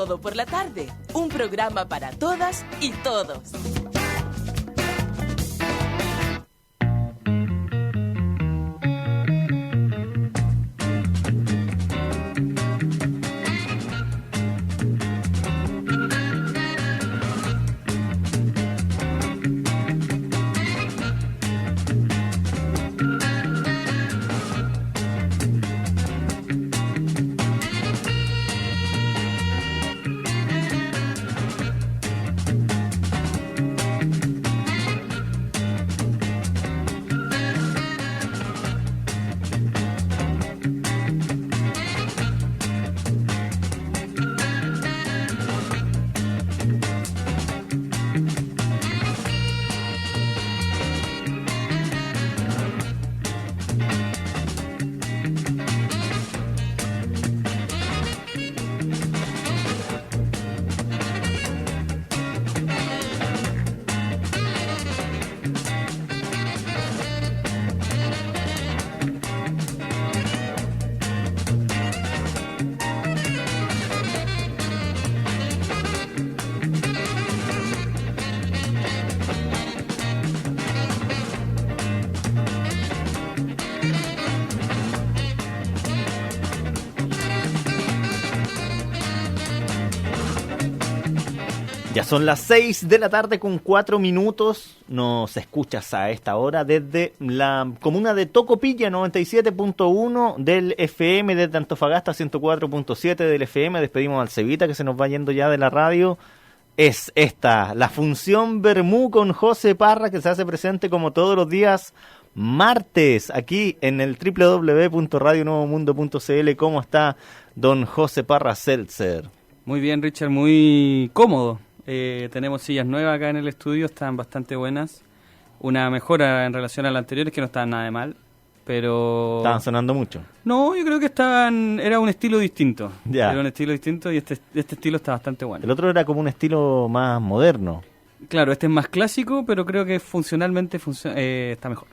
Todo por la tarde, un programa para todas y todos. Ya son las 6 de la tarde con 4 minutos. Nos escuchas a esta hora desde la comuna de Tocopilla, 97.1 del FM, desde Antofagasta, 104.7 del FM. Despedimos al Cevita, que se nos va yendo ya de la radio. Es esta, la función Bermú con José Parra, que se hace presente como todos los días martes, aquí en el www.radionuevomundo.cl. ¿Cómo está don José Parra Seltzer? Muy bien, Richard, muy cómodo. Tenemos sillas nuevas acá en el estudio, están bastante buenas. Una mejora en relación a las anteriores, que no estaban nada de mal, pero... ¿Estaban sonando mucho? No, yo creo que era un estilo distinto. Ya. Era un estilo distinto y este estilo está bastante bueno. El otro era como un estilo más moderno. Claro, este es más clásico, pero creo que funcionalmente está mejor.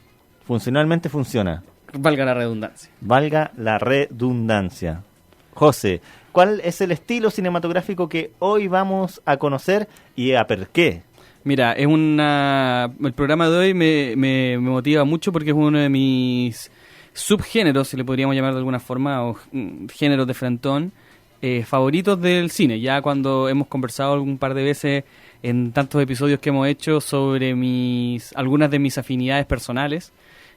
Funcionalmente funciona. Valga la redundancia. Valga la redundancia. José, ¿cuál es el estilo cinematográfico que hoy vamos a conocer y a por qué? Mira, el programa de hoy me motiva mucho porque es uno de mis subgéneros, si le podríamos llamar de alguna forma, o géneros de frentón, favoritos del cine. Ya cuando hemos conversado algún par de veces en tantos episodios que hemos hecho sobre algunas de mis afinidades personales,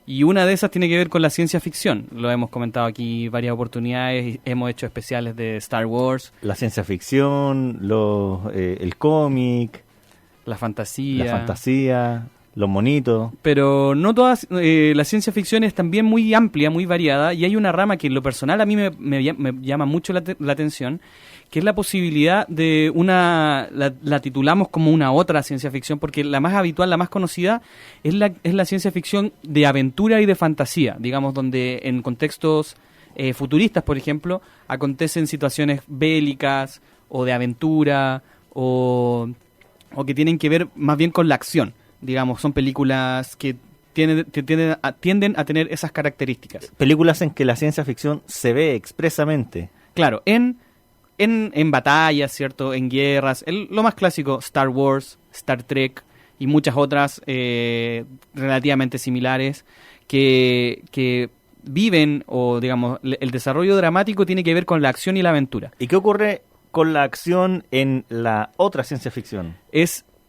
y una de esas tiene que ver con la ciencia ficción. Lo hemos comentado aquí varias oportunidades, hemos hecho especiales de Star Wars. La ciencia ficción, el cómic, la fantasía, los monitos. Pero no todas, la ciencia ficción es también muy amplia, muy variada, y hay una rama que en lo personal a mí me llama mucho la atención, que es la posibilidad de la titulamos como una otra ciencia ficción, porque la más habitual, la más conocida, es la ciencia ficción de aventura y de fantasía, digamos, donde en contextos futuristas, por ejemplo, acontecen situaciones bélicas o de aventura o que tienen que ver más bien con la acción. Digamos, son películas que tienden a tener esas características. Películas en que la ciencia ficción se ve expresamente. Claro, en batallas, ¿cierto? En guerras. Lo más clásico, Star Wars, Star Trek y muchas otras relativamente similares que viven, o digamos, el desarrollo dramático tiene que ver con la acción y la aventura. ¿Y qué ocurre con la acción en la otra ciencia ficción?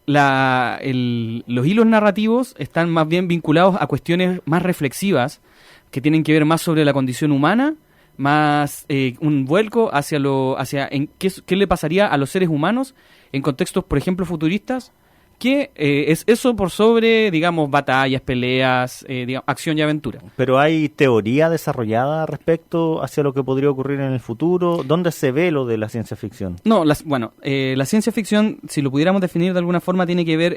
Los hilos narrativos están más bien vinculados a cuestiones más reflexivas que tienen que ver más sobre la condición humana, más un vuelco hacia qué le pasaría a los seres humanos en contextos, por ejemplo, futuristas, que es eso por sobre, digamos, batallas, peleas, acción y aventura. ¿Pero hay teoría desarrollada respecto hacia lo que podría ocurrir en el futuro? ¿Dónde se ve lo de la ciencia ficción? No, la ciencia ficción, si lo pudiéramos definir de alguna forma, tiene que ver,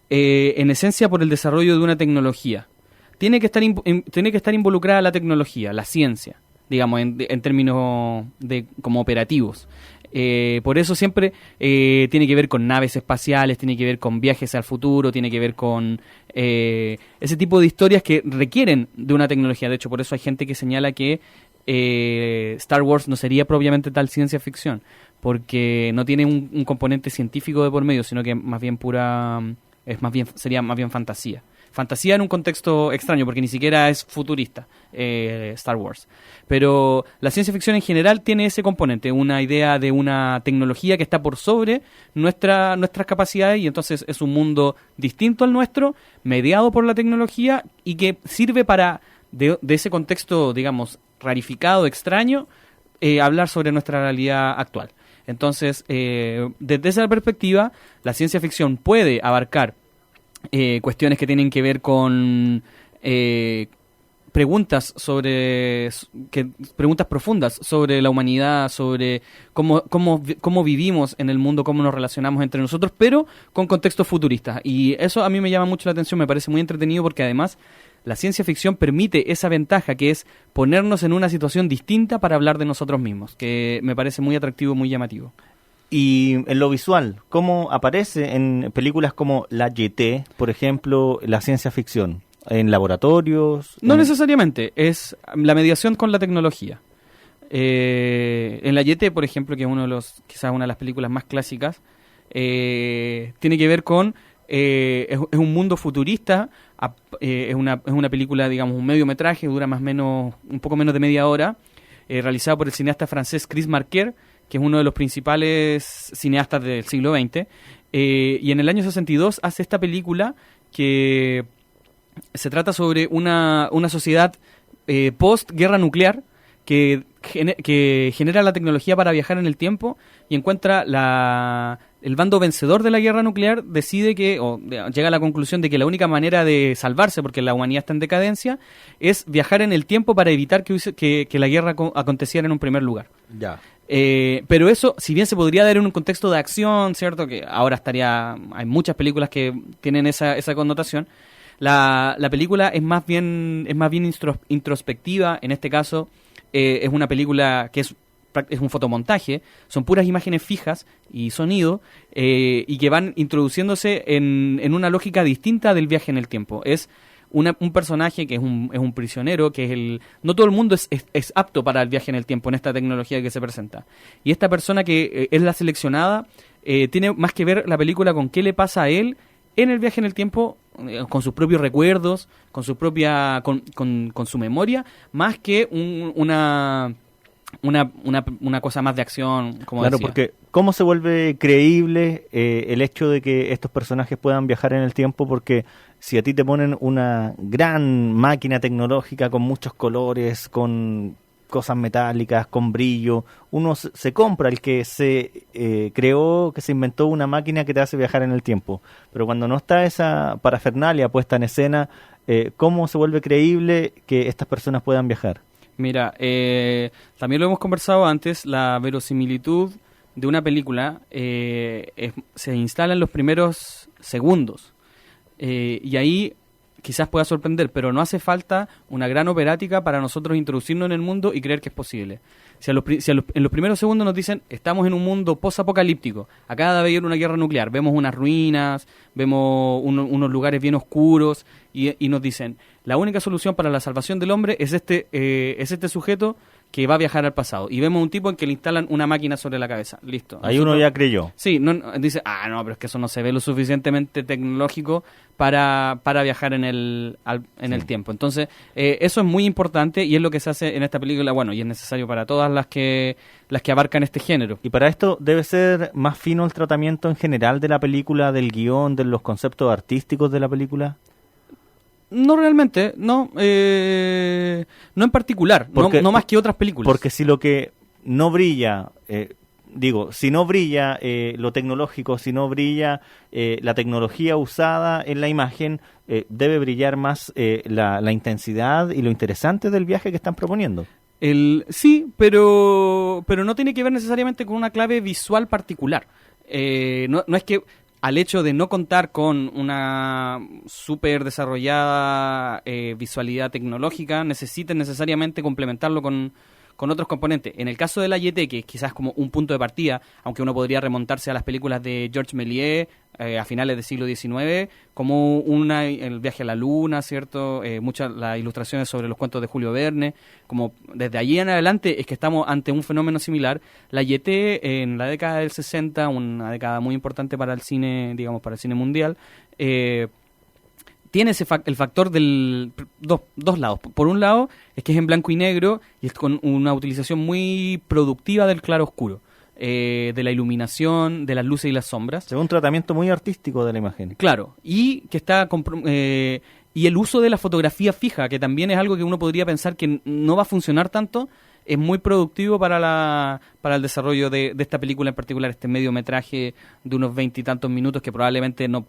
en esencia, por el desarrollo de una tecnología. Tiene que estar involucrada la tecnología, la ciencia, digamos, en términos como operativos. Por eso siempre tiene que ver con naves espaciales, tiene que ver con viajes al futuro, tiene que ver con ese tipo de historias que requieren de una tecnología. De hecho, por eso hay gente que señala que Star Wars no sería propiamente tal ciencia ficción, porque no tiene un componente científico de por medio, sino que más bien sería más bien fantasía. Fantasía en un contexto extraño, porque ni siquiera es futurista Star Wars. Pero la ciencia ficción en general tiene ese componente, una idea de una tecnología que está por sobre nuestras capacidades, y entonces es un mundo distinto al nuestro, mediado por la tecnología, y que sirve para, de ese contexto, digamos, rarificado, extraño, hablar sobre nuestra realidad actual. Entonces, desde esa perspectiva, la ciencia ficción puede abarcar cuestiones que tienen que ver con preguntas preguntas profundas sobre la humanidad, sobre cómo vivimos en el mundo, cómo nos relacionamos entre nosotros, pero con contextos futuristas. Y eso a mí me llama mucho la atención, me parece muy entretenido, porque además la ciencia ficción permite esa ventaja, que es ponernos en una situación distinta para hablar de nosotros mismos, que me parece muy atractivo, muy llamativo. Y en lo visual, ¿cómo aparece en películas como La YT, por ejemplo, la ciencia ficción? ¿En laboratorios? No necesariamente, es la mediación con la tecnología. En La YT, por ejemplo, que es quizás una de las películas más clásicas, tiene que ver con... es un mundo futurista, es una película, digamos, un mediometraje, dura un poco menos de media hora, realizada por el cineasta francés Chris Marker, que es uno de los principales cineastas del siglo XX, y en el año 62 hace esta película que se trata sobre una sociedad post-guerra nuclear que genera la tecnología para viajar en el tiempo, y encuentra el bando vencedor de la guerra nuclear decide llega a la conclusión de que la única manera de salvarse, porque la humanidad está en decadencia, es viajar en el tiempo para evitar que la guerra aconteciera en un primer lugar. Ya. Pero eso, si bien se podría dar en un contexto de acción, ¿cierto? Que ahora hay muchas películas que tienen esa connotación. La película es más bien introspectiva. En este caso, es una película que es un fotomontaje, son puras imágenes fijas y sonido, y que van introduciéndose en una lógica distinta del viaje en el tiempo. Es un personaje que es un prisionero, que no todo el mundo es apto para el viaje en el tiempo en esta tecnología que se presenta. Y esta persona que es la seleccionada, tiene más que ver la película con qué le pasa a él en el viaje en el tiempo, con sus propios recuerdos, con su memoria, más que una cosa más de acción, como claro, decía. porque ¿cómo se vuelve creíble el hecho de que estos personajes puedan viajar en el tiempo? Porque si a ti te ponen una gran máquina tecnológica con muchos colores, con cosas metálicas, con brillo, uno se compra el que se creó, que se inventó una máquina que te hace viajar en el tiempo. Pero cuando no está esa parafernalia puesta en escena, ¿cómo se vuelve creíble que estas personas puedan viajar? Mira, también lo hemos conversado antes, la verosimilitud de una película se instala en los primeros segundos, y ahí quizás pueda sorprender, pero no hace falta una gran operática para nosotros introducirnos en el mundo y creer que es posible. En los primeros segundos nos dicen, estamos en un mundo post-apocalíptico, acaba de haber una guerra nuclear, vemos unas ruinas, vemos unos lugares bien oscuros, y nos dicen, la única solución para la salvación del hombre es este sujeto que va a viajar al pasado. Y vemos un tipo en que le instalan una máquina sobre la cabeza. Listo. Ahí uno ya creyó. Sí, dice, no, pero es que eso no se ve lo suficientemente tecnológico para viajar en el tiempo. Entonces, eso es muy importante, y es lo que se hace en esta película, bueno, y es necesario para todas las que abarcan este género. Y para esto debe ser más fino el tratamiento en general de la película, del guión, de los conceptos artísticos de la película. No realmente, no en particular, porque, no más que otras películas. Porque si lo que no brilla, si no brilla lo tecnológico, si no brilla la tecnología usada en la imagen, debe brillar más la intensidad y lo interesante del viaje que están proponiendo. Sí, pero no tiene que ver necesariamente con una clave visual particular. No es que al hecho de no contar con una súper desarrollada visualidad tecnológica, necesiten necesariamente complementarlo con con otros componentes. En el caso de la YT, que es quizás como un punto de partida, aunque uno podría remontarse a las películas de Georges Méliès a finales del siglo XIX, como el viaje a la luna, ¿cierto? Muchas las ilustraciones sobre los cuentos de Julio Verne, como desde allí en adelante es que estamos ante un fenómeno similar. La YT en la década del 60, una década muy importante para el cine, digamos, para el cine mundial, tiene el factor del dos lados. Por un lado, es que es en blanco y negro y es con una utilización muy productiva del claro-oscuro, de la iluminación, de las luces y las sombras. Es un tratamiento muy artístico de la imagen. Claro, y que está y el uso de la fotografía fija, que también es algo que uno podría pensar que no va a funcionar tanto, es muy productivo para el desarrollo de esta película en particular, este mediometraje de unos 20 y tantos minutos que probablemente no,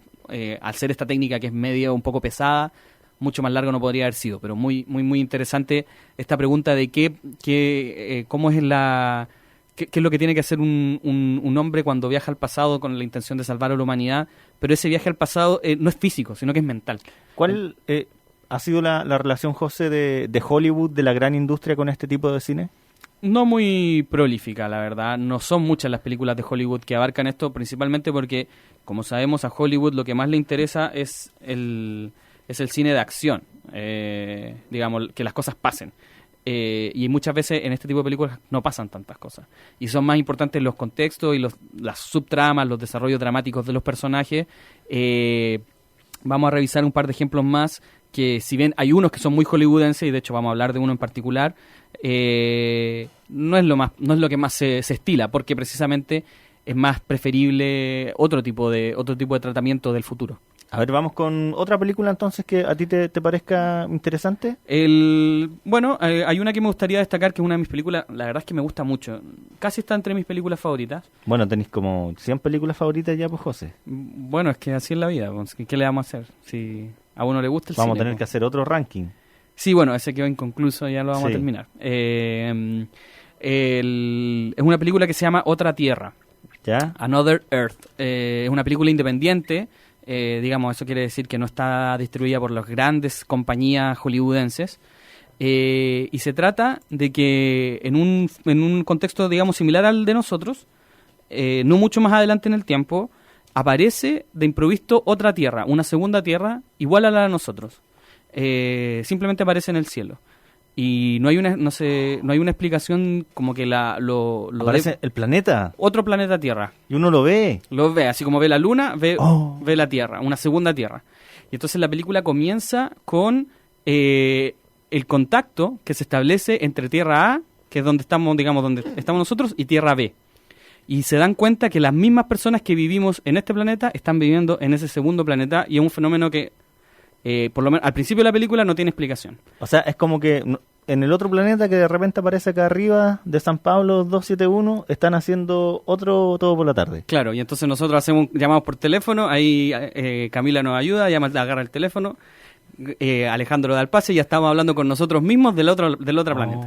al ser esta técnica que es medio un poco pesada, mucho más largo no podría haber sido, pero muy muy muy interesante esta pregunta de cómo es qué es lo que tiene que hacer un hombre cuando viaja al pasado con la intención de salvar a la humanidad, pero ese viaje al pasado no es físico, sino que es mental. ¿Cuál ha sido la relación, José, de Hollywood, de la gran industria con este tipo de cine? No muy prolífica, la verdad. No son muchas las películas de Hollywood que abarcan esto, principalmente porque, como sabemos, a Hollywood lo que más le interesa es el cine de acción, digamos, que las cosas pasen. Y muchas veces en este tipo de películas no pasan tantas cosas. Y son más importantes los contextos y las subtramas, los desarrollos dramáticos de los personajes. Vamos a revisar un par de ejemplos más, que si bien hay unos que son muy hollywoodenses, y de hecho vamos a hablar de uno en particular, no es lo que más se estila, porque precisamente es más preferible otro tipo de tratamiento del futuro. A ver, vamos con otra película entonces que a ti te parezca interesante. Bueno, hay una que me gustaría destacar, que es una de mis películas, la verdad es que me gusta mucho, casi está entre mis películas favoritas. Bueno, tenéis como 100 películas favoritas ya, pues, José. Bueno, es que así es la vida, pues, ¿qué le vamos a hacer? Si a uno le gusta el cine. Vamos a tener pues que hacer otro ranking. Sí, bueno, ese quedó inconcluso, ya lo vamos a terminar. Es una película que se llama Otra Tierra. ¿Ya? Another Earth. Es una película independiente. Digamos, eso quiere decir que no está distribuida por las grandes compañías hollywoodenses, y se trata de que en un contexto, digamos, similar al de nosotros, no mucho más adelante en el tiempo, aparece de improviso otra tierra, una segunda tierra igual a la de nosotros. Simplemente aparece en el cielo. Y no hay una explicación, como que aparece el planeta. Otro planeta Tierra. Y uno lo ve. Lo ve, así como ve la luna, ve la Tierra, una segunda Tierra. Y entonces la película comienza con el contacto que se establece entre Tierra A, que es donde estamos, digamos, donde estamos nosotros, y Tierra B. Y se dan cuenta que las mismas personas que vivimos en este planeta están viviendo en ese segundo planeta, y es un fenómeno que por lo menos al principio de la película no tiene explicación. O sea, es como que en el otro planeta que de repente aparece acá arriba de San Pablo 271, están haciendo otro todo por la tarde. Claro, y entonces nosotros hacemos llamados por teléfono, ahí Camila nos ayuda, agarra el teléfono, Alejandro da el pase y ya estamos hablando con nosotros mismos del otro planeta.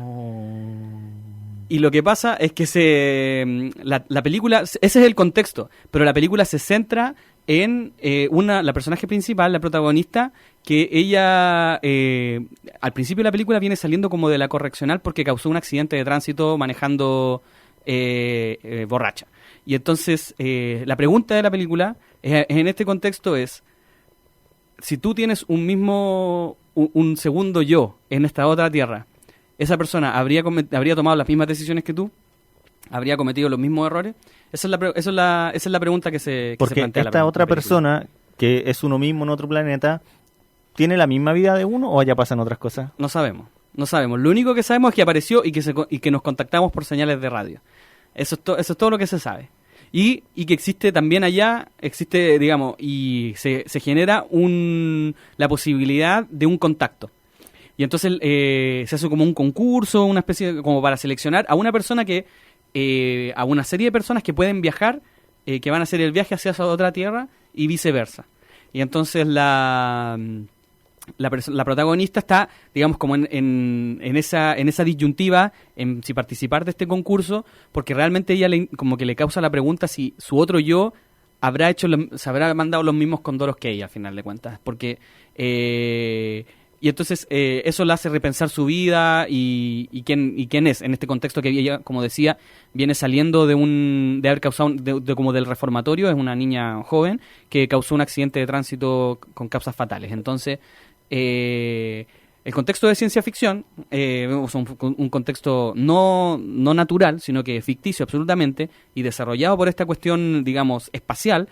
Y lo que pasa es que la película, ese es el contexto, pero la película se centra en la personaje principal, la protagonista, que ella al principio de la película viene saliendo como de la correccional porque causó un accidente de tránsito manejando borracha. Y entonces la pregunta de la película en este contexto es: si tú tienes un segundo yo en esta otra tierra, ¿esa persona habría tomado las mismas decisiones que tú? ¿Habría cometido los mismos errores? Esa es la pregunta que se porque plantea. Porque esta otra persona, que es uno mismo en otro planeta, ¿tiene la misma vida de uno o allá pasan otras cosas? No sabemos. Lo único que sabemos es que apareció y que nos contactamos por señales de radio. Eso es todo lo que se sabe. Y que existe también allá, digamos, y se genera la posibilidad de un contacto. Y entonces se hace como un concurso, una especie como para seleccionar a una persona a una serie de personas que pueden viajar, que van a hacer el viaje hacia esa otra tierra y viceversa. Y entonces la protagonista está, digamos, como en esa disyuntiva en si participar de este concurso, porque realmente ella como que le causa la pregunta si su otro yo se habrá mandado los mismos condoros que ella, al final de cuentas. Porque Y entonces eso le hace repensar su vida y quién es en este contexto que ella, como decía, viene saliendo de haber causado como del reformatorio. Es una niña joven que causó un accidente de tránsito con causas fatales. Entonces el contexto de ciencia ficción vemos un contexto no natural, sino que ficticio absolutamente, y desarrollado por esta cuestión, digamos, espacial,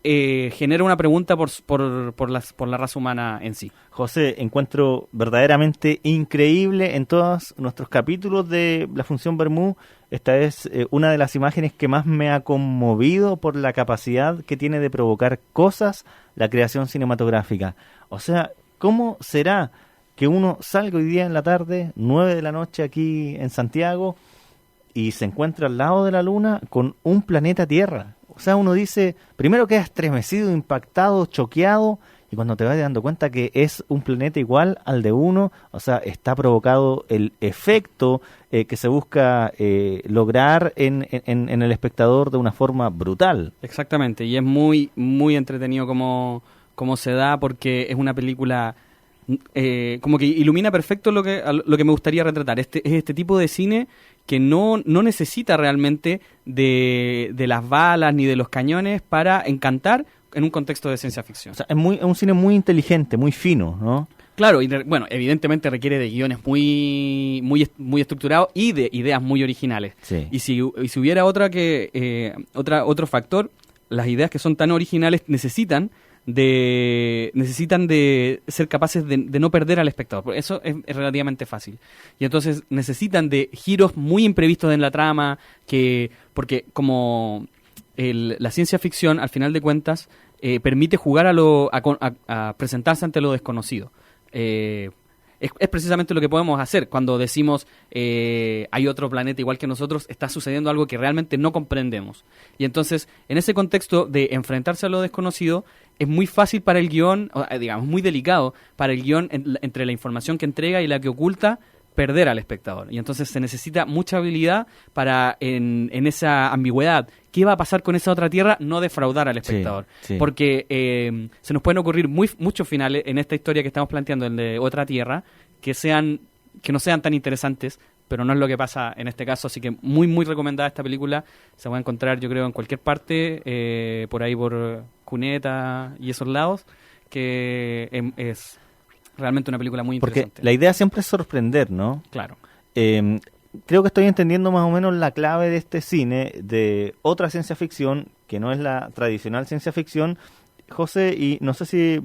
genera una pregunta por la raza humana en sí. José, encuentro verdaderamente increíble en todos nuestros capítulos de La Función Bermú. Esta es una de las imágenes que más me ha conmovido por la capacidad que tiene de provocar cosas la creación cinematográfica. O sea, ¿cómo será que uno salga hoy día en la tarde, 9 de la noche aquí en Santiago, y se encuentra al lado de la Luna con un planeta Tierra? O sea, uno dice, primero queda estremecido, impactado, choqueado, y cuando te vas dando cuenta que es un planeta igual al de uno, o sea, está provocado el efecto que se busca lograr en el espectador de una forma brutal. Exactamente, y es muy, muy entretenido como se da, porque es una película como que ilumina perfecto lo que me gustaría retratar. Es este tipo de cine que no necesita realmente de las balas ni de los cañones para encantar en un contexto de ciencia ficción. O sea, es un cine muy inteligente, muy fino, ¿no? Claro, y bueno, evidentemente requiere de guiones muy estructurados y de ideas muy originales. Sí. Y si hubiera otro factor, las ideas que son tan originales necesitan de ser capaces de no perder al espectador. Por eso es relativamente fácil. Y entonces necesitan de giros muy imprevistos en la trama, porque como la ciencia ficción, al final de cuentas, permite jugar a presentarse ante lo desconocido. Es precisamente lo que podemos hacer cuando decimos hay otro planeta igual que nosotros, está sucediendo algo que realmente no comprendemos. Y entonces, en ese contexto de enfrentarse a lo desconocido, es muy fácil para el guión, digamos, muy delicado para el guión entre la información que entrega y la que oculta, perder al espectador. Y entonces se necesita mucha habilidad para, en esa ambigüedad, ¿qué va a pasar con esa otra tierra? No defraudar al espectador. Sí. Porque se nos pueden ocurrir muchos finales en esta historia que estamos planteando, el de otra tierra, que no sean tan interesantes, pero no es lo que pasa en este caso. Así que muy, muy recomendada esta película. Se va a encontrar, yo creo, en cualquier parte, por ahí por Cuneta y esos lados, que es realmente una película muy interesante. Porque la idea siempre es sorprender, ¿no? Claro. Creo que estoy entendiendo más o menos la clave de este cine, de otra ciencia ficción, que no es la tradicional ciencia ficción, José, y no sé si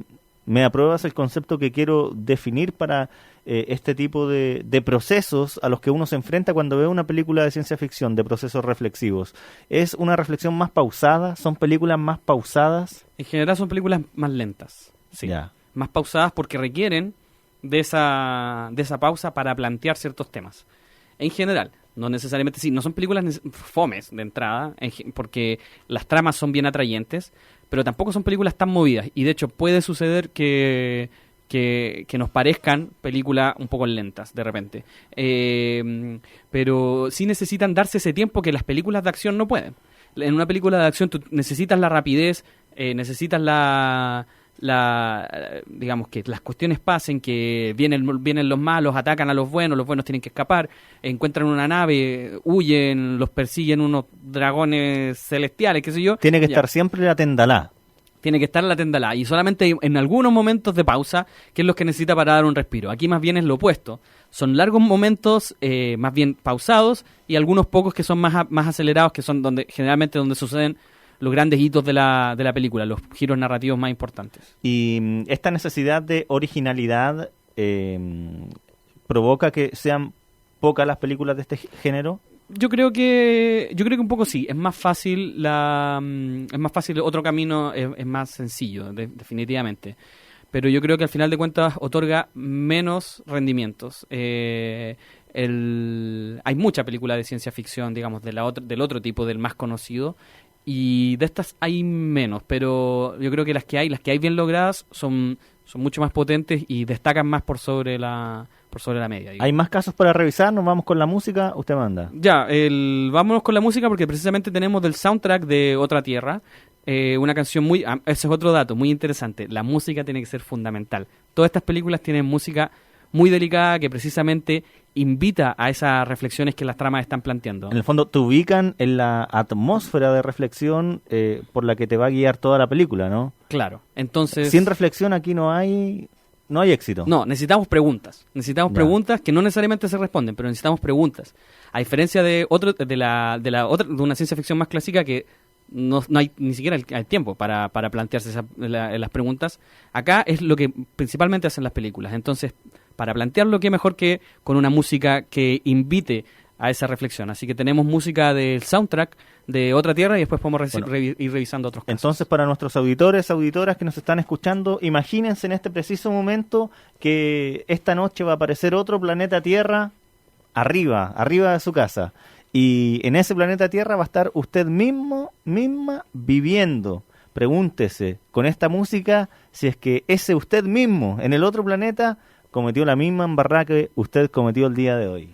me apruebas el concepto que quiero definir para este tipo de procesos a los que uno se enfrenta cuando ve una película de ciencia ficción, de procesos reflexivos. ¿Es una reflexión más pausada? ¿Son películas más pausadas? En general son películas más lentas, sí. Ya. Más pausadas porque requieren de esa pausa para plantear ciertos temas. En general, no necesariamente, sí, no son películas fomes de entrada, porque las tramas son bien atrayentes, pero tampoco son películas tan movidas. Y de hecho puede suceder que nos parezcan películas un poco lentas de repente. Pero sí necesitan darse ese tiempo que las películas de acción no pueden. En una película de acción tú necesitas la rapidez, necesitas digamos que las cuestiones pasen, que vienen los malos, atacan a los buenos tienen que escapar, encuentran una nave, huyen, los persiguen unos dragones celestiales, qué sé yo. Tiene que estar siempre la tendalá. Tiene que estar la tendalá, y solamente en algunos momentos de pausa, que es lo que necesita para dar un respiro. Aquí más bien es lo opuesto. Son largos momentos, más bien pausados, y algunos pocos que son más acelerados, que son generalmente donde suceden los grandes hitos de la película, los giros narrativos más importantes. Y esta necesidad de originalidad provoca que sean pocas las películas de este género. Yo creo que un poco sí. Es más fácil otro camino, es más sencillo, definitivamente. Pero yo creo que al final de cuentas otorga menos rendimientos. Hay mucha película de ciencia ficción, digamos, del otro tipo, del más conocido. Y de estas hay menos, pero yo creo que las que hay bien logradas son mucho más potentes y destacan más por sobre la media. Digamos. Hay más casos para revisar, nos vamos con la música, usted manda. Ya, vámonos con la música porque precisamente tenemos del soundtrack de Otra Tierra, una canción muy... ese es otro dato muy interesante. La música tiene que ser fundamental. Todas estas películas tienen música muy delicada que precisamente invita a esas reflexiones que las tramas están planteando. En el fondo te ubican en la atmósfera de reflexión por la que te va a guiar toda la película, ¿no? Claro, entonces... Sin reflexión aquí no hay éxito. No, necesitamos preguntas. Necesitamos preguntas que no necesariamente se responden, pero necesitamos preguntas. A diferencia de de una ciencia ficción más clásica que no hay ni siquiera el tiempo para plantearse las preguntas. Acá es lo que principalmente hacen las películas. Entonces, para plantearlo, qué mejor que con una música que invite a esa reflexión. Así que tenemos música del soundtrack de Otra Tierra y después podemos ir revisando otros casos. Entonces, para nuestros auditores, auditoras que nos están escuchando, imagínense en este preciso momento que esta noche va a aparecer otro planeta Tierra arriba de su casa. Y en ese planeta Tierra va a estar usted misma viviendo. Pregúntese con esta música si es que ese usted mismo en el otro planeta cometió la misma embarrada que usted cometió el día de hoy.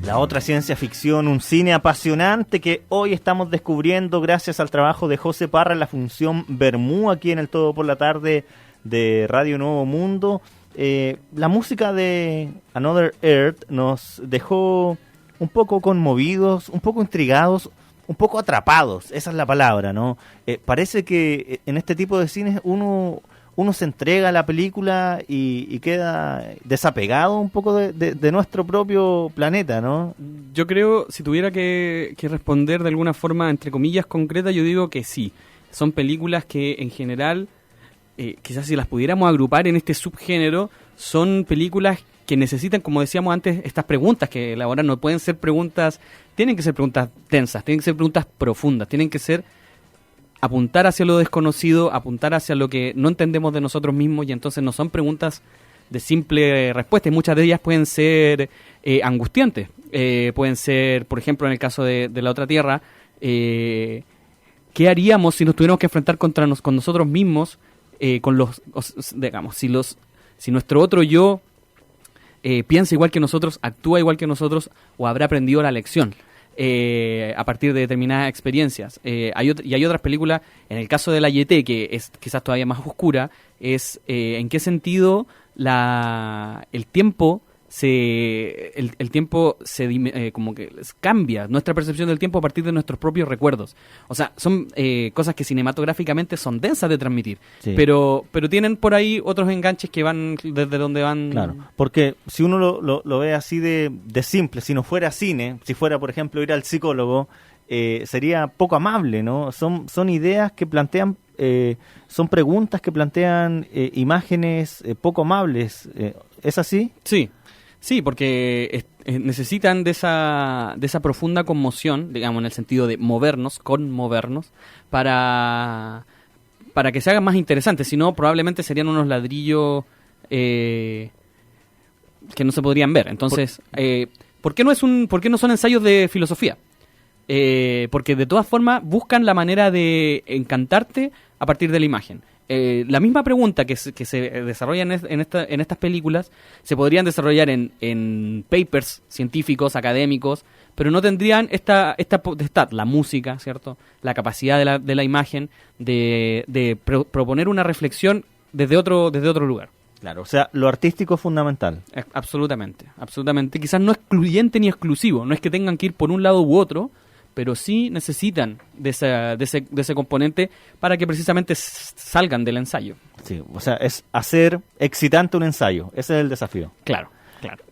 La otra ciencia ficción, un cine apasionante que hoy estamos descubriendo gracias al trabajo de José Parra en la función Bermú aquí en el Todo por la Tarde de Radio Nuevo Mundo. La música de Another Earth nos dejó un poco conmovidos, un poco intrigados, un poco atrapados, esa es la palabra, ¿no? Parece que en este tipo de cines uno se entrega a la película y queda desapegado un poco de nuestro propio planeta, ¿no? Yo creo, si tuviera que responder de alguna forma, entre comillas, concreta, yo digo que sí. Son películas que, en general, quizás si las pudiéramos agrupar en este subgénero, son películas que necesitan, como decíamos antes, estas preguntas que elaborar. No pueden ser preguntas, tienen que ser preguntas tensas, tienen que ser preguntas profundas, tienen que ser apuntar hacia lo desconocido, apuntar hacia lo que no entendemos de nosotros mismos, y entonces no son preguntas de simple respuesta, y muchas de ellas pueden ser angustiantes. Pueden ser, por ejemplo, en el caso de La Otra Tierra, ¿qué haríamos si nos tuviéramos que enfrentar con nosotros mismos, digamos, si nuestro otro yo piensa igual que nosotros, actúa igual que nosotros, o habrá aprendido la lección a partir de determinadas experiencias? Hay otras películas, en el caso de La Yete, que es quizás todavía más oscura, es en qué sentido el tiempo el tiempo como que cambia nuestra percepción del tiempo a partir de nuestros propios recuerdos. O sea, son cosas que cinematográficamente son densas de transmitir, Sí. pero tienen por ahí otros enganches que van desde donde van. Claro, porque si uno lo ve así de simple, si no fuera cine, si fuera, por ejemplo, ir al psicólogo, sería poco amable, ¿no? Son ideas que plantean, son preguntas que plantean imágenes poco amables. ¿Es así? Sí, porque necesitan de esa profunda conmoción, digamos, en el sentido de conmovernos, para que se hagan más interesantes. Si no, probablemente serían unos ladrillos que no se podrían ver. Entonces, ¿por qué no son ensayos de filosofía? Porque de todas formas buscan la manera de encantarte a partir de la imagen. La misma pregunta que se desarrolla en estas películas se podrían desarrollar en papers científicos, académicos, pero no tendrían esta potestad, la música, ¿cierto? La capacidad de la imagen de proponer una reflexión desde otro lugar. Claro, o sea, lo artístico es fundamental. Absolutamente. Quizás no excluyente ni exclusivo, no es que tengan que ir por un lado u otro, pero sí necesitan de ese componente para que precisamente salgan del ensayo. Sí, o sea, es hacer excitante un ensayo. Ese es el desafío. Claro.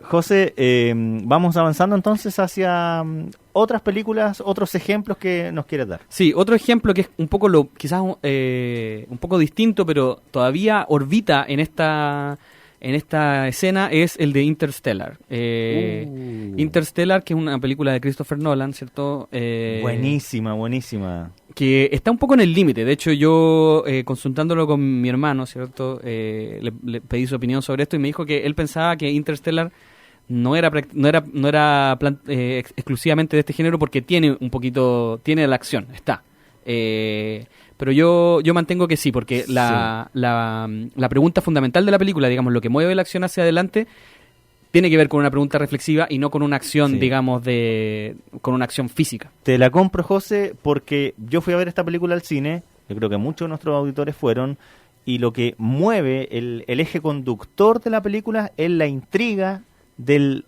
José, vamos avanzando entonces hacia otras películas, otros ejemplos que nos quieres dar. Sí, otro ejemplo que es un poco quizás un poco distinto, pero todavía orbita en esta escena, es el de Interstellar. Interstellar, que es una película de Christopher Nolan, ¿cierto? Buenísima. Que está un poco en el límite. De hecho, yo consultándolo con mi hermano, ¿cierto? Le pedí su opinión sobre esto y me dijo que él pensaba que Interstellar no era exclusivamente de este género, porque tiene la acción, está. Pero yo mantengo que sí, porque la pregunta fundamental de la película, digamos, lo que mueve la acción hacia adelante, tiene que ver con una pregunta reflexiva y no con una acción, digamos, con una acción física. Te la compro, José, porque yo fui a ver esta película al cine, yo creo que muchos de nuestros auditores fueron, y lo que mueve el eje conductor de la película es la intriga del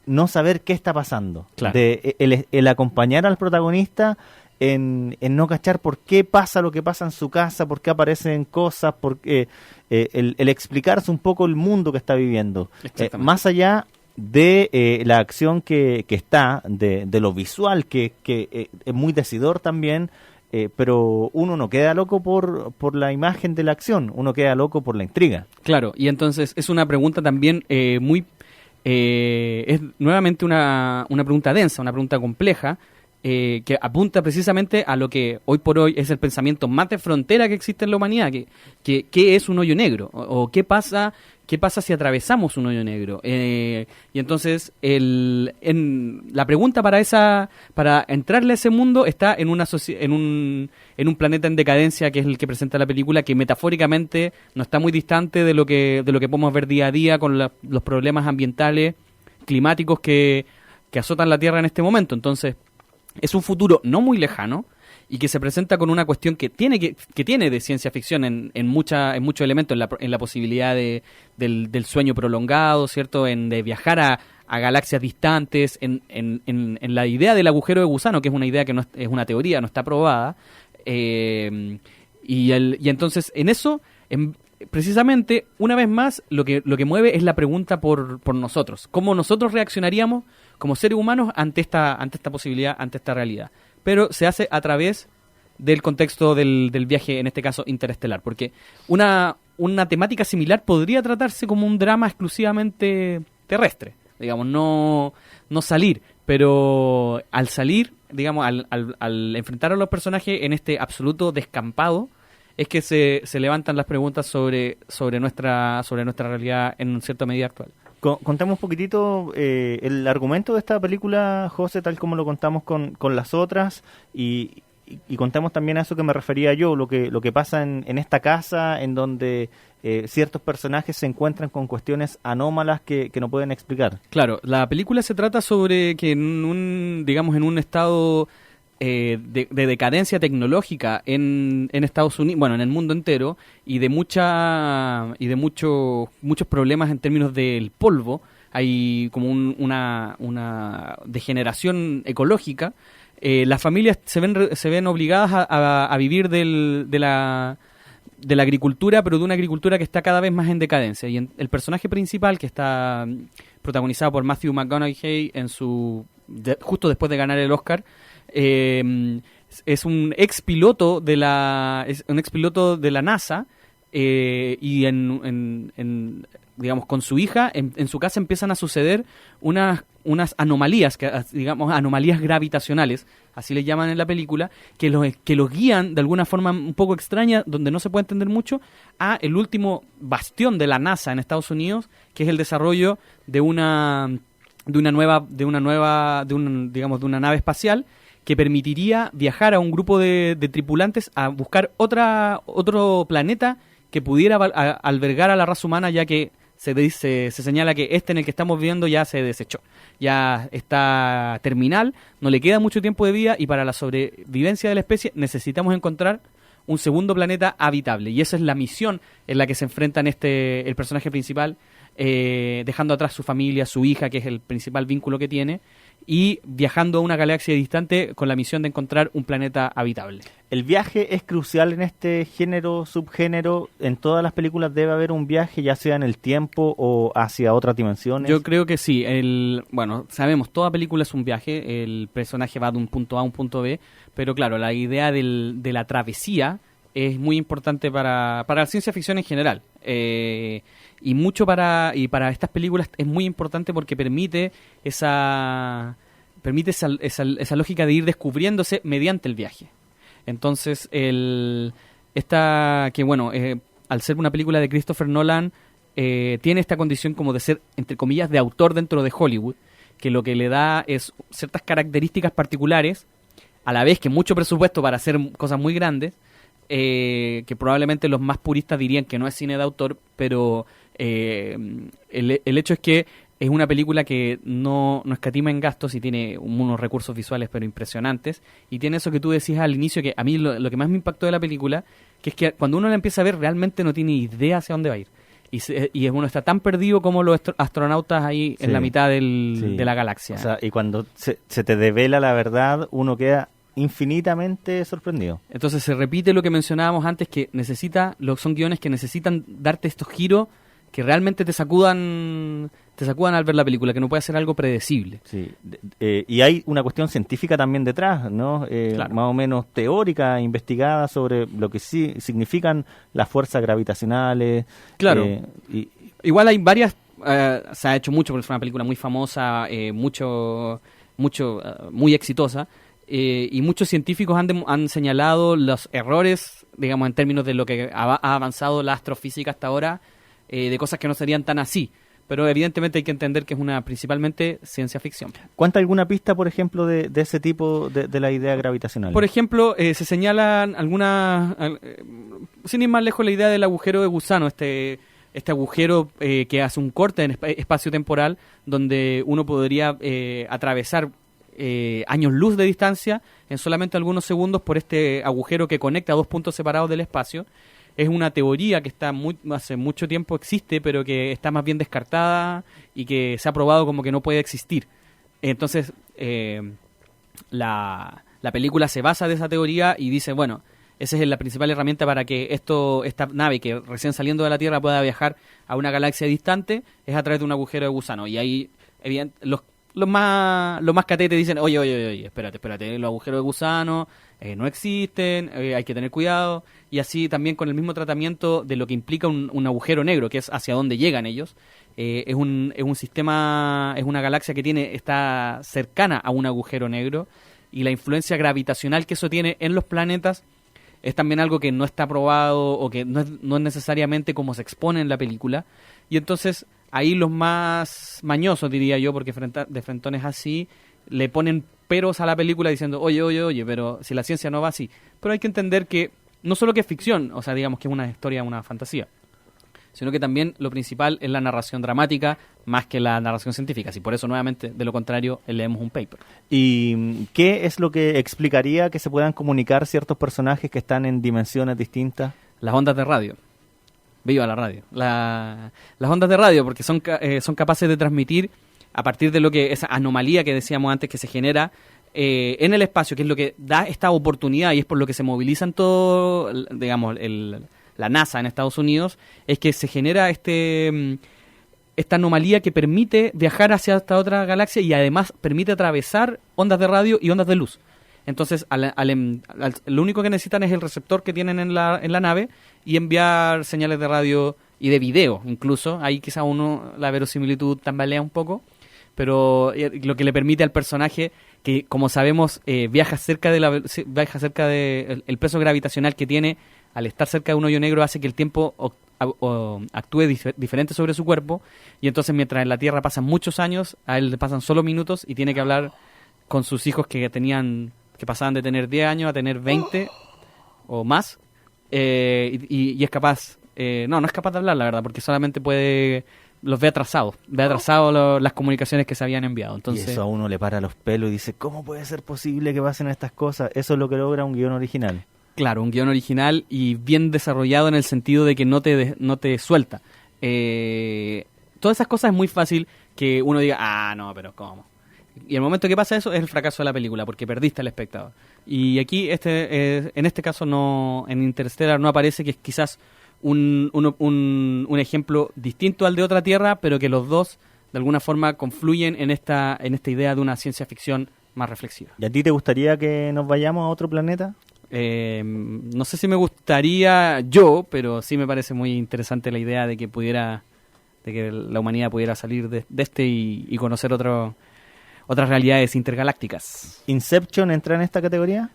no saber qué está pasando, claro. De el acompañar al protagonista en no cachar por qué pasa lo que pasa en su casa, por qué aparecen cosas, el explicarse un poco el mundo que está viviendo. Más allá de la acción que está, de lo visual, que es muy decidor también, pero uno no queda loco por la imagen de la acción, uno queda loco por la intriga. Claro, y entonces es una pregunta también es nuevamente una pregunta densa, una pregunta compleja, que apunta precisamente a lo que hoy por hoy es el pensamiento más de frontera que existe en la humanidad, que es un hoyo negro, o qué pasa si atravesamos un hoyo negro. Y entonces la pregunta para entrarle a ese mundo está en un planeta en decadencia, que es el que presenta la película, que metafóricamente no está muy distante de lo que podemos ver día a día con los problemas ambientales, climáticos que azotan la Tierra en este momento. Entonces, es un futuro no muy lejano y que se presenta con una cuestión que tiene de ciencia ficción en muchos elementos, en la posibilidad del sueño prolongado, ¿cierto? De viajar a galaxias distantes, en la idea del agujero de gusano, que es una idea que no es una teoría, no está probada, y entonces en eso, precisamente, una vez más, lo que mueve es la pregunta por nosotros, cómo nosotros reaccionaríamos como seres humanos ante esta posibilidad, ante esta realidad. Pero se hace a través del contexto del viaje, en este caso interestelar, porque una temática similar podría tratarse como un drama exclusivamente terrestre, digamos, no salir, pero al salir, digamos, al enfrentar a los personajes en este absoluto descampado, es que se levantan las preguntas sobre nuestra realidad en cierta medida actual. Contemos un poquitito el argumento de esta película, José, tal como lo contamos con las otras, y contemos también a eso que me refería yo, lo que pasa en esta casa, en donde ciertos personajes se encuentran con cuestiones anómalas que no pueden explicar. Claro, la película se trata sobre que en un estado de decadencia tecnológica en Estados Unidos, bueno, en el mundo entero, y de muchos problemas en términos del polvo, hay como una degeneración ecológica, las familias se ven obligadas a vivir de la agricultura, pero de una agricultura que está cada vez más en decadencia. Y el personaje principal, que está protagonizado por Matthew McConaughey justo después de ganar el Oscar, es un ex piloto de la NASA, y digamos, con su hija en su casa empiezan a suceder unas anomalías, anomalías gravitacionales, así les llaman en la película, que los guían de alguna forma un poco extraña, donde no se puede entender mucho, a el último bastión de la NASA en Estados Unidos, que es el desarrollo de una nave espacial que permitiría viajar a un grupo de tripulantes a buscar otro planeta que pudiera albergar a la raza humana, ya que se señala que en el que estamos viviendo ya se desechó, ya está terminal, no le queda mucho tiempo de vida, y para la sobrevivencia de la especie necesitamos encontrar un segundo planeta habitable, y esa es la misión en la que se enfrentan el personaje principal, dejando atrás su familia, su hija, que es el principal vínculo que tiene, y viajando a una galaxia distante con la misión de encontrar un planeta habitable. ¿El viaje es crucial en este género, subgénero? ¿En todas las películas debe haber un viaje, ya sea en el tiempo o hacia otras dimensiones? Yo creo que sí. Sabemos, toda película es un viaje, el personaje va de un punto A a un punto B, pero claro, la idea de la travesía es muy importante para la ciencia ficción en general. Y para estas películas es muy importante porque permite esa lógica de ir descubriéndose mediante el viaje. Entonces, al ser una película de Christopher Nolan, tiene esta condición como de ser, entre comillas, de autor dentro de Hollywood, que lo que le da es ciertas características particulares, a la vez que mucho presupuesto para hacer cosas muy grandes, que probablemente los más puristas dirían que no es cine de autor, pero el hecho es que es una película que no escatima en gastos y tiene unos recursos visuales pero impresionantes, y tiene eso que tú decías al inicio, que a mí lo que más me impactó de la película, que es que cuando uno la empieza a ver realmente no tiene idea hacia dónde va a ir, y uno está tan perdido como los astronautas ahí en la mitad de la galaxia. O sea, y cuando se te devela la verdad, uno queda infinitamente sorprendido. Entonces se repite lo que mencionábamos antes, que son guiones que necesitan darte estos giros que realmente te sacudan al ver la película, que no puede ser algo predecible. Sí. Y hay una cuestión científica también detrás, ¿no? Claro. Más o menos teórica, investigada sobre lo que sí significan las fuerzas gravitacionales. Claro. Igual hay varias, se ha hecho mucho porque es una película muy famosa, muy exitosa. Y muchos científicos han señalado los errores, digamos, en términos de lo que ha avanzado la astrofísica hasta ahora, de cosas que no serían tan así. Pero evidentemente hay que entender que es principalmente ciencia ficción. ¿Cuánta alguna pista, por ejemplo, de ese tipo de la idea gravitacional? Por ejemplo, se señalan algunas, sin ir más lejos, la idea del agujero de gusano, este agujero que hace un corte en espacio-temporal, donde uno podría atravesar años luz de distancia en solamente algunos segundos por este agujero que conecta dos puntos separados del espacio. Es una teoría que hace mucho tiempo existe, pero que está más bien descartada y que se ha probado como que no puede existir. Entonces, la película se basa de esa teoría y dice, bueno, esa es la principal herramienta para que esta nave que recién saliendo de la Tierra pueda viajar a una galaxia distante, es a través de un agujero de gusano. Y ahí, los más catetes dicen, oye, espérate, los agujeros de gusano no existen, hay que tener cuidado. Y así también con el mismo tratamiento de lo que implica un agujero negro, que es hacia dónde llegan ellos. Es un sistema, es una galaxia que está cercana a un agujero negro, y la influencia gravitacional que eso tiene en los planetas es también algo que no está probado, o que no es necesariamente como se expone en la película. Y entonces ahí los más mañosos, diría yo, porque de frentones así, le ponen peros a la película diciendo, oye, pero si la ciencia no va así. Pero hay que entender que no solo que es ficción, o sea, digamos que es una historia, una fantasía, sino que también lo principal es la narración dramática más que la narración científica. Y por eso, nuevamente, de lo contrario, leemos un paper. ¿Y qué es lo que explicaría que se puedan comunicar ciertos personajes que están en dimensiones distintas? Las ondas de radio. Viva la radio. Las ondas de radio, porque son capaces de transmitir a partir de lo que esa anomalía que decíamos antes que se genera en el espacio, que es lo que da esta oportunidad y es por lo que se movilizan todo, digamos, la NASA en Estados Unidos, es que se genera esta anomalía que permite viajar hacia esta otra galaxia y además permite atravesar ondas de radio y ondas de luz. Entonces, lo único que necesitan es el receptor que tienen en la nave y enviar señales de radio y de video, incluso. Ahí quizá la verosimilitud tambalea un poco, pero lo que le permite al personaje, que como sabemos viaja cerca de el peso gravitacional que tiene al estar cerca de un hoyo negro, hace que el tiempo actúe diferente sobre su cuerpo, y entonces mientras en la Tierra pasan muchos años, a él le pasan solo minutos y tiene que hablar con sus hijos que pasaban de tener 10 años a tener 20 o más, y es capaz, no es capaz de hablar, la verdad, porque solamente los ve atrasados las comunicaciones que se habían enviado. Entonces, y eso a uno le para los pelos y dice, ¿cómo puede ser posible que pasen estas cosas? Eso es lo que logra un guión original. Claro, un guión original y bien desarrollado en el sentido de que no te suelta. Todas esas cosas es muy fácil que uno diga, no, pero ¿cómo? Y el momento que pasa eso es el fracaso de la película, porque perdiste al espectador. Y aquí, en este caso, en Interstellar no aparece, que es quizás un ejemplo distinto al de Otra Tierra, pero que los dos, de alguna forma, confluyen en esta idea de una ciencia ficción más reflexiva. ¿Y a ti te gustaría que nos vayamos a otro planeta? No sé si me gustaría pero sí me parece muy interesante la idea de que la humanidad pudiera salir de este y conocer otras realidades intergalácticas. ¿Inception entra en esta categoría?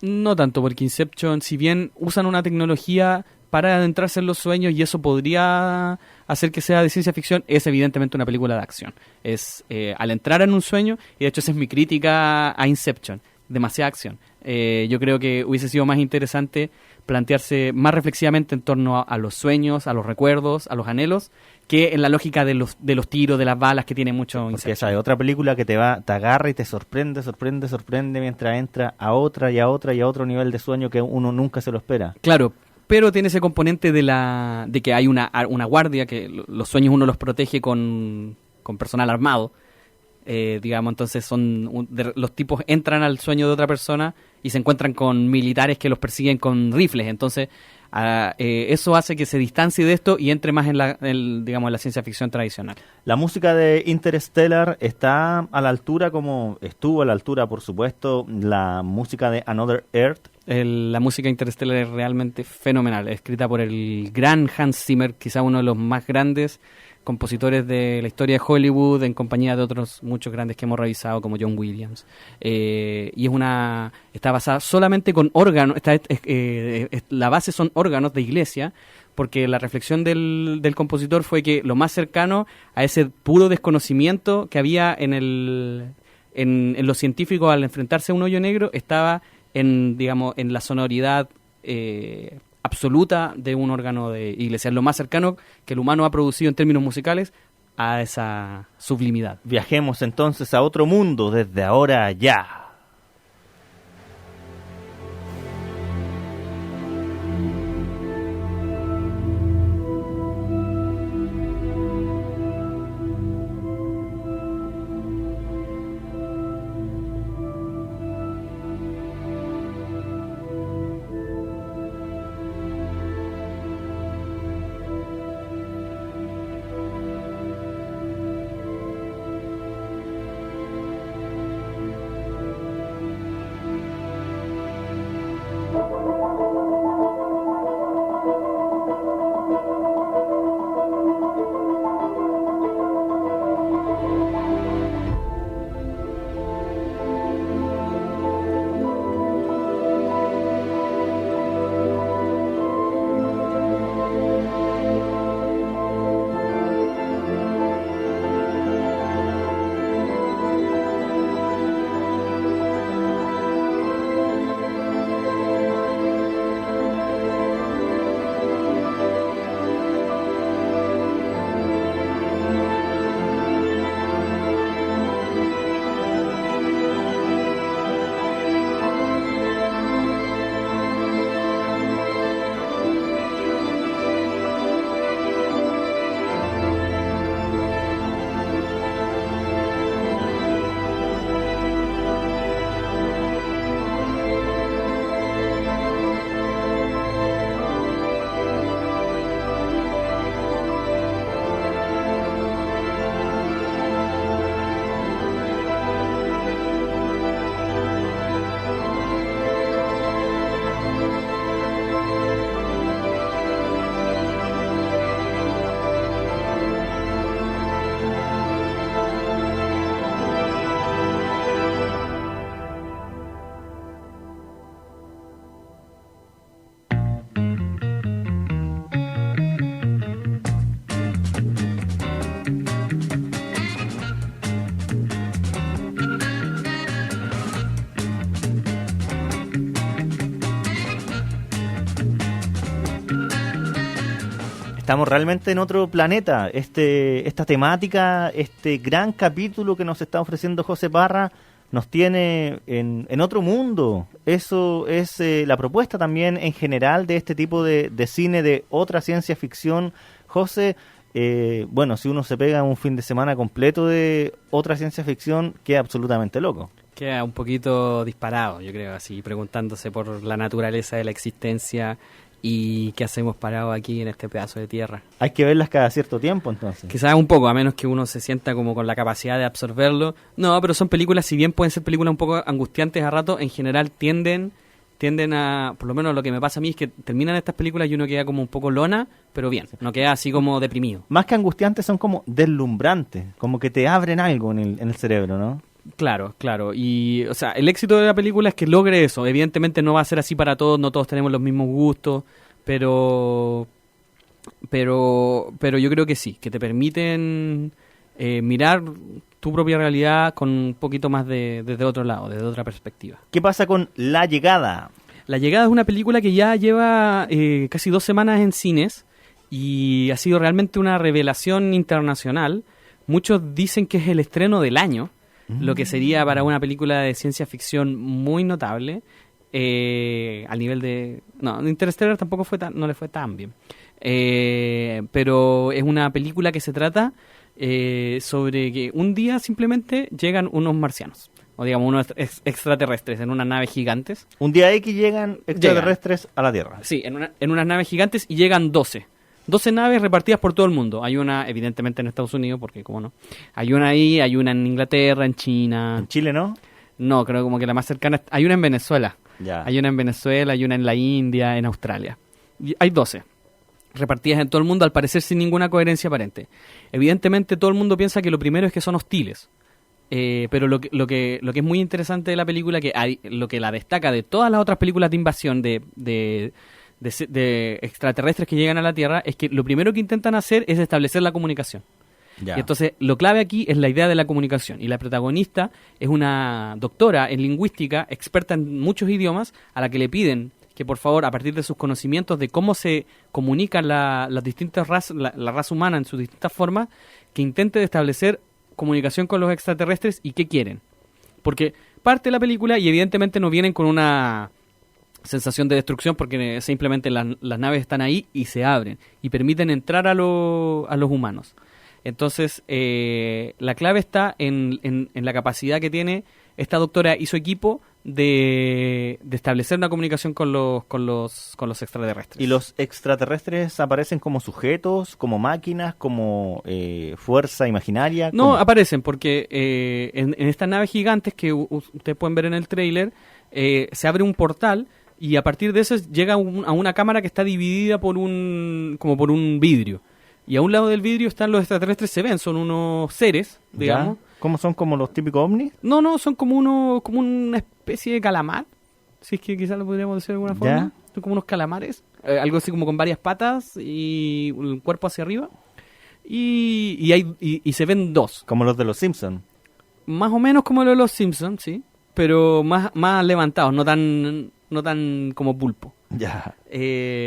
No tanto, porque Inception, si bien usan una tecnología para adentrarse en los sueños y eso podría hacer que sea de ciencia ficción, es evidentemente una película de acción. Es al entrar en un sueño, y de hecho esa es mi crítica a Inception, demasiada acción. Yo creo que hubiese sido más interesante plantearse más reflexivamente en torno a los sueños, a los recuerdos, a los anhelos, que en la lógica de los tiros, de las balas, que tiene mucho Inception. Porque esa es otra película que te agarra y te sorprende mientras entra a otra y a otra y a otro nivel de sueño que uno nunca se lo espera. Claro, pero tiene ese componente de que hay una guardia, que los sueños uno los protege con personal armado. Digamos, entonces los tipos entran al sueño de otra persona y se encuentran con militares que los persiguen con rifles, entonces eso hace que se distancie de esto y entre más en la ciencia ficción tradicional. La música de Interstellar está a la altura, como estuvo a la altura, por supuesto, la música de Another Earth. La música Interstellar es realmente fenomenal, escrita por el gran Hans Zimmer, quizá uno de los más grandes compositores de la historia de Hollywood, en compañía de otros muchos grandes que hemos revisado, como John Williams. Y está basada solamente con órganos, la base son órganos de iglesia, porque la reflexión del compositor fue que lo más cercano a ese puro desconocimiento que había en los científicos al enfrentarse a un hoyo negro estaba en la sonoridad absoluta de un órgano de iglesia, lo más cercano que el humano ha producido en términos musicales a esa sublimidad. Viajemos entonces a otro mundo desde ahora ya. estamos realmente en otro planeta. Esta temática, este gran capítulo que nos está ofreciendo José Parra, nos tiene en otro mundo. Eso es la propuesta también en general de este tipo de cine, de otra ciencia ficción. José, bueno, si uno se pega un fin de semana completo de otra ciencia ficción, queda absolutamente loco. Queda un poquito disparado, yo creo, así, preguntándose por la naturaleza de la existencia y qué hacemos parados aquí en este pedazo de tierra. Hay que verlas cada cierto tiempo, entonces. Quizás un poco, a menos que uno se sienta como con la capacidad de absorberlo. No, pero son películas, si bien pueden ser películas un poco angustiantes a rato, en general tienden a, por lo menos lo que me pasa a mí es que terminan estas películas y uno queda como un poco lona, pero bien, no queda así como deprimido. Más que angustiantes, son como deslumbrantes, como que te abren algo en el cerebro, ¿no? Claro, claro. Y, o sea, el éxito de la película es que logre eso. Evidentemente no va a ser así para todos, no todos tenemos los mismos gustos, pero yo creo que sí, que te permiten mirar tu propia realidad con un poquito más desde otro lado, desde otra perspectiva. ¿Qué pasa con La Llegada? La Llegada es una película que ya lleva casi 2 semanas en cines y ha sido realmente una revelación internacional. Muchos dicen que es el estreno del año, lo que sería para una película de ciencia ficción muy notable, al nivel de... No, Interstellar tampoco no le fue tan bien. Pero es una película que se trata sobre que un día simplemente llegan unos marcianos, o digamos unos extraterrestres en unas naves gigantes. Un día X llegan extraterrestres a la Tierra. Sí, en unas naves gigantes y llegan 12 naves repartidas por todo el mundo. Hay una, evidentemente, en Estados Unidos, porque cómo no. Hay una ahí, hay una en Inglaterra, en China. ¿En Chile no? No, creo como que la más cercana... Hay una en Venezuela. Ya. Hay una en Venezuela, hay una en la India, en Australia. Y hay 12 repartidas en todo el mundo, al parecer sin ninguna coherencia aparente. Evidentemente, todo el mundo piensa que lo primero es que son hostiles. Pero lo que es muy interesante de la película, lo que la destaca de todas las otras películas de invasión de extraterrestres que llegan a la Tierra, es que lo primero que intentan hacer es establecer la comunicación. Ya. Y entonces lo clave aquí es la idea de la comunicación. Y la protagonista es una doctora en lingüística, experta en muchos idiomas, a la que le piden que por favor, a partir de sus conocimientos de cómo se comunican las distintas razas, la raza humana en sus distintas formas, que intente de establecer comunicación con los extraterrestres y qué quieren. Porque parte de la película, y evidentemente no vienen con una sensación de destrucción, porque simplemente las naves están ahí y se abren y permiten entrar a los humanos. Entonces la clave está en la capacidad que tiene esta doctora y su equipo de establecer una comunicación con los extraterrestres. ¿Y los extraterrestres aparecen como sujetos, como máquinas, como fuerza imaginaria? No, ¿cómo? aparecen porque en estas naves gigantes que ustedes pueden ver en el tráiler, se abre un portal. Y a partir de eso llega a una cámara que está dividida como por un vidrio. Y a un lado del vidrio están los extraterrestres, se ven, son unos seres, digamos. ¿Ya? ¿Cómo son como los típicos ovnis? No, son como una especie de calamar, si es que quizás lo podríamos decir de alguna forma. ¿Ya? Son como unos calamares, algo así como con varias patas y el cuerpo hacia arriba. Y se ven 2. Como los de los Simpsons. Más o menos como los de los Simpsons, sí. Pero más levantados, no tan como pulpo. Ya.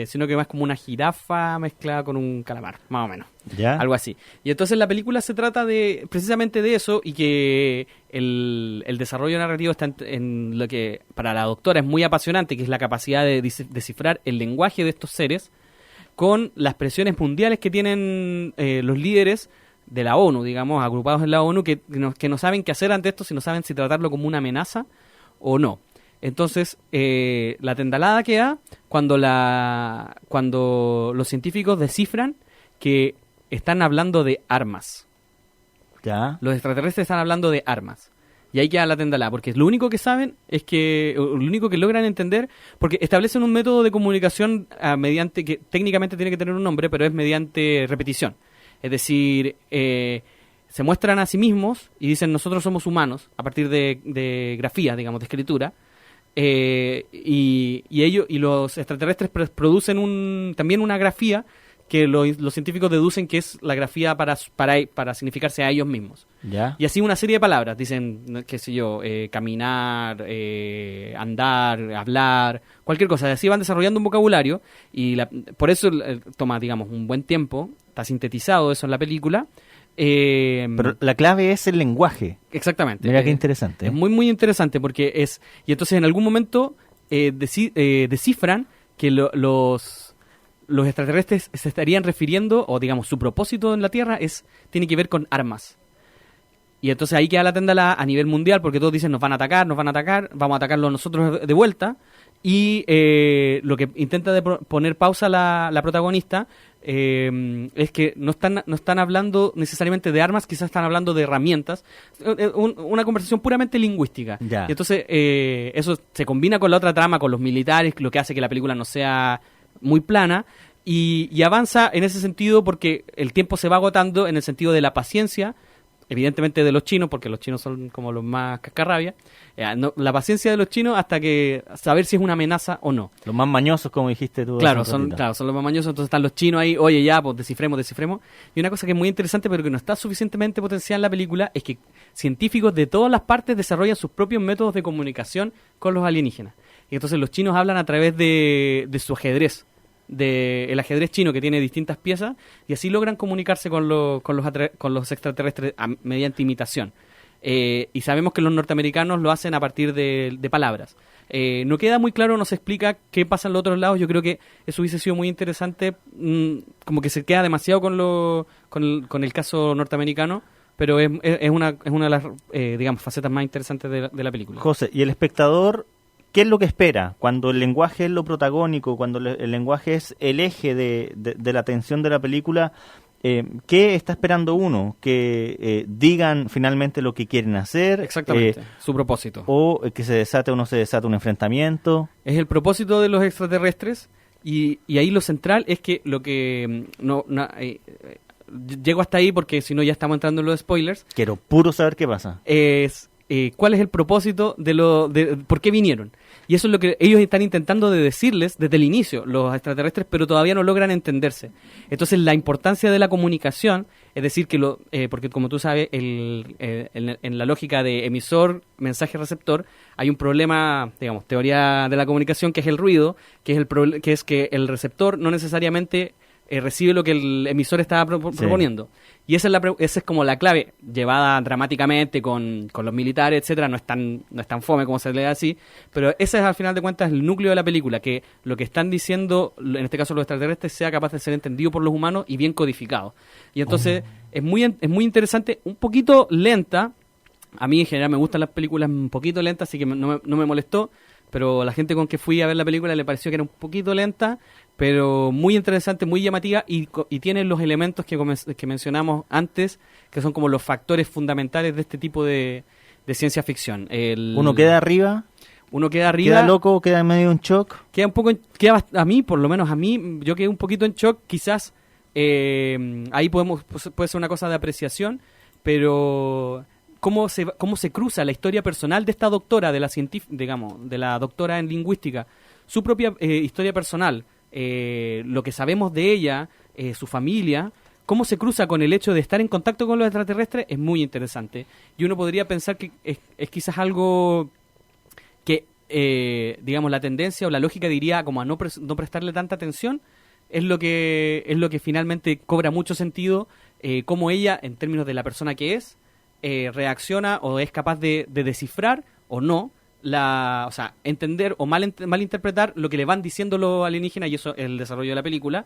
Sino que más como una jirafa mezclada con un calamar, más o menos. ¿Ya? Algo así. Y entonces la película se trata precisamente de eso, y que el desarrollo narrativo está en lo que para la doctora es muy apasionante, que es la capacidad de descifrar el lenguaje de estos seres con las presiones mundiales que tienen los líderes de la ONU, digamos, agrupados en la ONU, que no saben qué hacer ante esto, si no saben si tratarlo como una amenaza o no. Entonces, la tendalada queda cuando los científicos descifran que están hablando de armas. ¿Ya? Los extraterrestres están hablando de armas. Y ahí queda la tendalada, porque lo único que saben es que, lo único que logran entender, porque establecen un método de comunicación mediante, que técnicamente tiene que tener un nombre, pero es mediante repetición. Es decir, se muestran a sí mismos y dicen nosotros somos humanos, a partir de grafía, digamos, de escritura. Y los extraterrestres producen también una grafía que los científicos deducen que es la grafía para significarse a ellos mismos. ¿Ya? Y así una serie de palabras, dicen, qué sé yo, caminar, andar, hablar, cualquier cosa. Así van desarrollando un vocabulario y por eso toma, digamos, un buen tiempo, está sintetizado eso en la película. Pero la clave es el lenguaje. Exactamente. Mira qué interesante. Es muy, muy interesante porque es... Y entonces en algún momento descifran que los extraterrestres se estarían refiriendo, o digamos, su propósito en la Tierra tiene que ver con armas. Y entonces ahí queda la tendala a nivel mundial porque todos dicen nos van a atacar, vamos a atacarlos nosotros de vuelta. Y lo que intenta poner pausa la protagonista es que no están hablando necesariamente de armas, quizás están hablando de herramientas. Una conversación puramente lingüística. Ya. Y entonces eso se combina con la otra trama, con los militares, lo que hace que la película no sea muy plana. Y avanza en ese sentido porque el tiempo se va agotando en el sentido de la paciencia, evidentemente de los chinos, porque los chinos son como los más cascarrabias. La paciencia de los chinos hasta que saber si es una amenaza o no. Los más mañosos, como dijiste tú. Claro, son los más mañosos, entonces están los chinos ahí, oye ya, pues descifremos. Y una cosa que es muy interesante, pero que no está suficientemente potenciada en la película, es que científicos de todas las partes desarrollan sus propios métodos de comunicación con los alienígenas. Y entonces los chinos hablan a través de su ajedrez, del ajedrez chino, que tiene distintas piezas, y así logran comunicarse con los extraterrestres mediante imitación. Y sabemos que los norteamericanos lo hacen a partir de palabras. No queda muy claro, no se explica qué pasa en los otros lados. Yo creo que eso hubiese sido muy interesante, como que se queda demasiado con el caso norteamericano, pero es una de las digamos, facetas más interesantes de la película. José, ¿y el espectador qué es lo que espera cuando el lenguaje es lo protagónico, cuando el lenguaje es el eje de la atención de la película? ¿Qué está esperando uno? ¿Que digan finalmente lo que quieren hacer? Exactamente, su propósito. ¿O que se desate o no se desate un enfrentamiento? Es el propósito de los extraterrestres y ahí lo central es que lo que... llego hasta ahí porque si no ya estamos entrando en los spoilers. Quiero puro saber qué pasa. Es cuál es el propósito de por qué vinieron. Y eso es lo que ellos están intentando de decirles desde el inicio, los extraterrestres, pero todavía no logran entenderse. Entonces la importancia de la comunicación, es decir, que porque como tú sabes, en la lógica de emisor, mensaje, receptor, hay un problema, digamos, teoría de la comunicación, que es el ruido, que es que el receptor no necesariamente recibe lo que el emisor estaba proponiendo. Y esa es como la clave, llevada dramáticamente con los militares, etcétera. No es tan fome como se lee así, pero ese es al final de cuentas el núcleo de la película, que lo que están diciendo, en este caso los extraterrestres, sea capaz de ser entendido por los humanos y bien codificado. Y entonces es muy interesante, un poquito lenta. A mí en general me gustan las películas un poquito lentas, así que no me molestó, pero la gente con que fui a ver la película le pareció que era un poquito lenta, pero muy interesante, muy llamativa y tiene los elementos que mencionamos antes, que son como los factores fundamentales de este tipo de ciencia ficción. Uno queda arriba, queda loco, queda en medio de un shock. A mí, por lo menos a mí, yo quedé un poquito en shock, quizás ahí puede ser una cosa de apreciación, pero cómo se cruza la historia personal de esta doctora, de la doctora en lingüística, su propia historia personal, lo que sabemos de ella, su familia, cómo se cruza con el hecho de estar en contacto con los extraterrestres, es muy interesante. Y uno podría pensar que es quizás algo que, digamos, la tendencia o la lógica diría como a no prestarle tanta atención, es lo que finalmente cobra mucho sentido, cómo ella, en términos de la persona que es, reacciona o es capaz de descifrar o no, o sea, entender o malinterpretar lo que le van diciendo los alienígenas, y eso es el desarrollo de la película,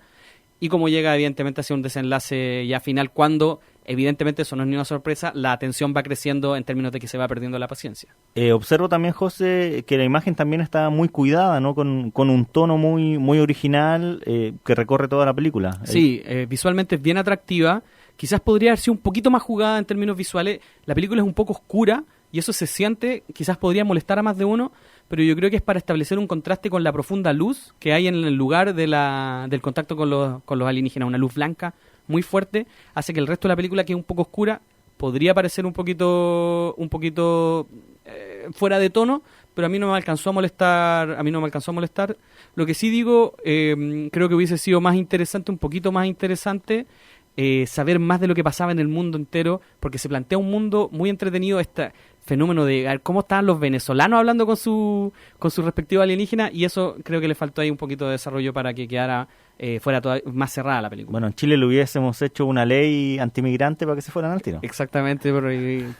y cómo llega evidentemente hacia un desenlace ya final cuando evidentemente eso no es ni una sorpresa, la tensión va creciendo en términos de que se va perdiendo la paciencia. Observo también, José, que la imagen también está muy cuidada, ¿no? Con un tono muy, muy original que recorre toda la película. Sí, visualmente es bien atractiva, quizás podría haber sido un poquito más jugada en términos visuales, la película es un poco oscura, y eso se siente, quizás podría molestar a más de uno, pero yo creo que es para establecer un contraste con la profunda luz que hay en el lugar del contacto con los alienígenas. Una luz blanca muy fuerte hace que el resto de la película quede un poco oscura. Podría parecer un poquito fuera de tono, pero a mí no me alcanzó a molestar. Lo que sí digo, creo que hubiese sido más interesante, un poquito más interesante, saber más de lo que pasaba en el mundo entero, porque se plantea un mundo muy entretenido, este fenómeno de cómo estaban los venezolanos hablando con su respectivo alienígena, y eso creo que le faltó ahí un poquito de desarrollo para que quedara fuera más cerrada la película. Bueno, en Chile le hubiésemos hecho una ley antimigrante para que se fueran al tiro. Exactamente,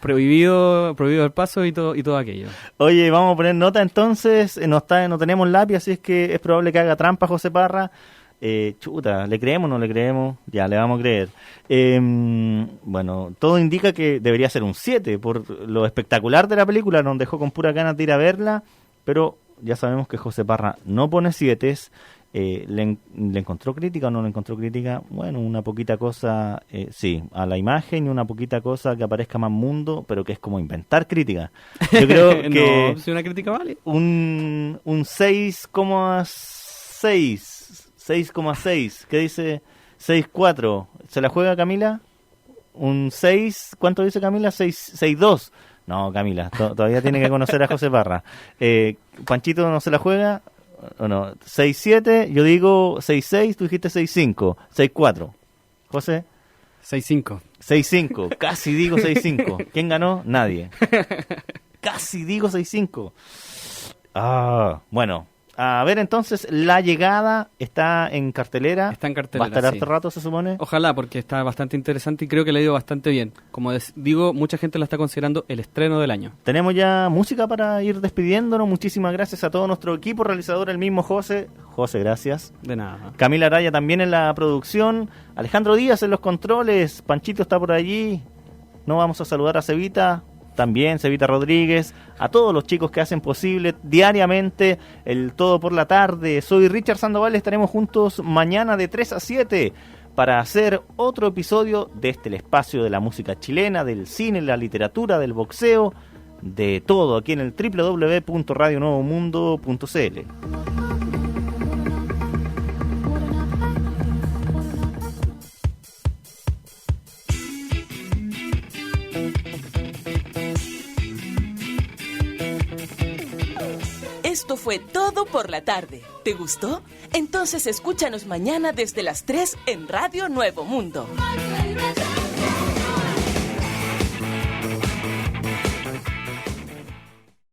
prohibido el paso y todo aquello. Oye, vamos a poner nota entonces, no tenemos lápiz, así es que es probable que haga trampa José Parra. Chuta, ¿le creemos o no le creemos? Ya, le vamos a creer. Bueno, todo indica que debería ser un 7 por lo espectacular de la película, nos dejó con pura ganas de ir a verla, pero ya sabemos que José Parra no pone 7. ¿Le encontró crítica o no le encontró crítica? Bueno, una poquita cosa, sí, a la imagen y una poquita cosa que aparezca más mundo, pero que es como inventar crítica. Yo creo que no, si una crítica vale. Un 6,6. ¿Qué dice? 6,4. ¿Se la juega Camila? Un 6. ¿Cuánto dice Camila? 6,2. No, Camila, todavía tiene que conocer a José Parra. Panchito no se la juega. ¿O no? 6,7. Yo digo 6,6. Tú dijiste 6,5. 6,4. José. 6,5. 6,5. Casi digo 6,5. ¿Quién ganó? Nadie. Casi digo 6,5. Bueno. A ver, entonces, La Llegada está en cartelera. Está en cartelera, va a estar harto rato, se supone. Ojalá, porque está bastante interesante y creo que le ha ido bastante bien. Como digo, mucha gente la está considerando el estreno del año. Tenemos ya música para ir despidiéndonos. Muchísimas gracias a todo nuestro equipo realizador, el mismo José. José, gracias. De nada. Camila Araya también en la producción. Alejandro Díaz en los controles. Panchito está por allí. No vamos a saludar a Cevita. También Cevita Rodríguez, a todos los chicos que hacen posible diariamente el Todo por la Tarde. Soy Richard Sandoval, estaremos juntos mañana de 3 a 7 para hacer otro episodio de el espacio de la música chilena, del cine, la literatura, del boxeo, de todo aquí en el www.radionuevomundo.cl. Esto fue Todo por la Tarde. ¿Te gustó? Entonces escúchanos mañana desde las 3 en Radio Nuevo Mundo.